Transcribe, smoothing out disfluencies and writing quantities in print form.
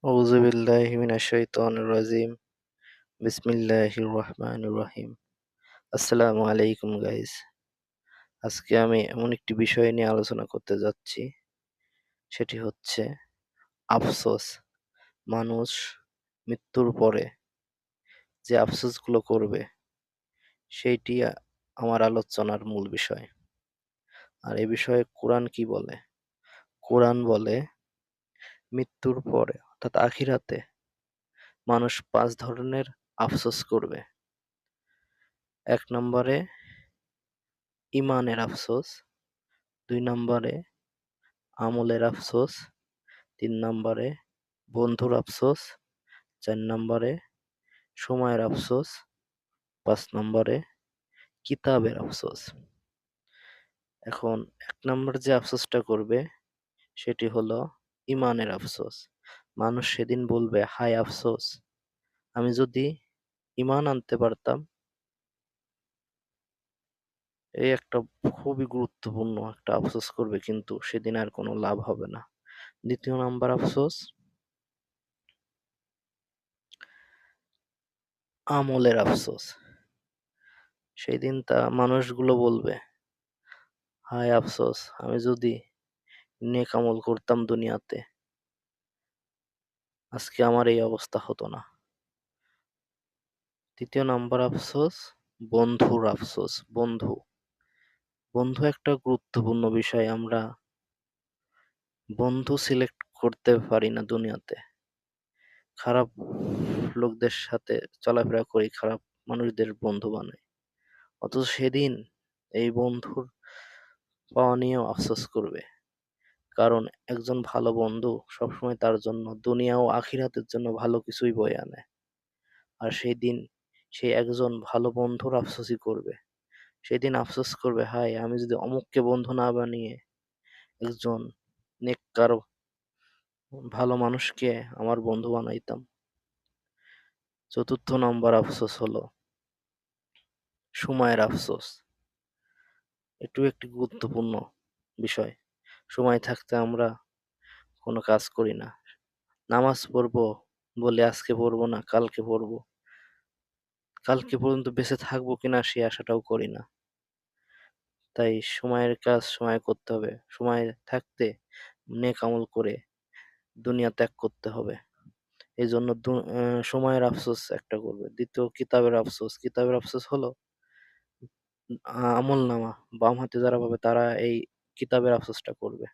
أعوذ بالله من الشيطان الرجيم বিসমিল্লাহির রহমানির রহিম। আসসালামু আলাইকুম গাইস। আজকে আমি এমন একটি বিষয় নিয়ে আলোচনা করতে যাচ্ছি, সেটি হচ্ছে আফসোস। মানুষ মৃত্যুর পরে যে আফসোসগুলো করবে সেইটি আমার আলোচনার মূল বিষয়। আর এ বিষয়ে কোরআন কি বলে? কোরআন বলে মৃত্যুর পরে অর্থাৎ আখিরাতে মানুষ ৫ ধরনের আফসোস করবে। ১ নম্বরে ঈমানের আফসোস, ২ নম্বরে আমলের আফসোস, ৩ নম্বরে বন্ধুর আফসোস, ৪ নম্বরে সময়ের আফসোস, ৫ নম্বরে কিতাবের আফসোস। এখন ১ নম্বর যে আফসোসটা করবে সেটি হলো ঈমানের আফসোস। মানুষ সেদিন বলবে, হায় আফসোস! আমি যদি ঈমান আনতে পারতাম। এই একটা খুবই গুরুত্বপূর্ণ একটা আফসোস করবে, কিন্তু সেদিন আর কোনো লাভ হবে না। ২য় নাম্বার আফসোস আমলের আফসোস। সেদিন মানুষগুলো বলবে, হায় আফসোস! আমি যদি নেক আমল করতাম দুনিয়াতে, আজকে আমার এই অবস্থা হতো না। ৩য় নাম্বার আফসোস বন্ধুর আফসোস। বন্ধু একটা গুরুত্বপূর্ণ বিষয়। আমরা বন্ধু সিলেক্ট করতে পারি না দুনিয়াতে। খারাপ লোকদের সাথে চলাফেরা করি, খারাপ মানুষদের বন্ধু বানাই। অথচ সেদিন এই বন্ধুর পাওয়া নিয়েও আফসোস করবে। কারণ একজন ভালো বন্ধু সবসময় তার জন্য দুনিয়া ও আখিরাতের জন্য ভালো কিছুই বয়ে আনে। আর সেই দিন সেই একজন ভালো বন্ধুর আফসোসই করবে। সেদিন আফসোস করবে, হায়! আমি যদি অমুককে বন্ধু না বানিয়ে একজন নেককার ভালো মানুষকে আমার বন্ধু বানাইতাম। ৪র্থ নাম্বার আফসোস হলো সময়ের আফসোস। এটিও একটি গুরুত্বপূর্ণ বিষয়। সময় থাকতে আমরা কোনো কাজ করি না। নামাজ পড়বো বলে আজকে পড়বো না, কালকে পড়বো। কালকে পর্যন্ত বেঁচে থাকবো কিনা সেই আশাটাও করি না। তাই সময়ের কাজ সময়ে করতে হবে। সময় থাকতে নেক আমল করে দুনিয়া ত্যাগ করতে হবে। এজন্য সময়ের আফসোস একটা করবে। ২য় কিতাবের আফসোস। কিতাবের আফসোস হলো আমলনামা বাম হাতে যারা পাবে তারা এই কিতাবের আফসোসটা করবে।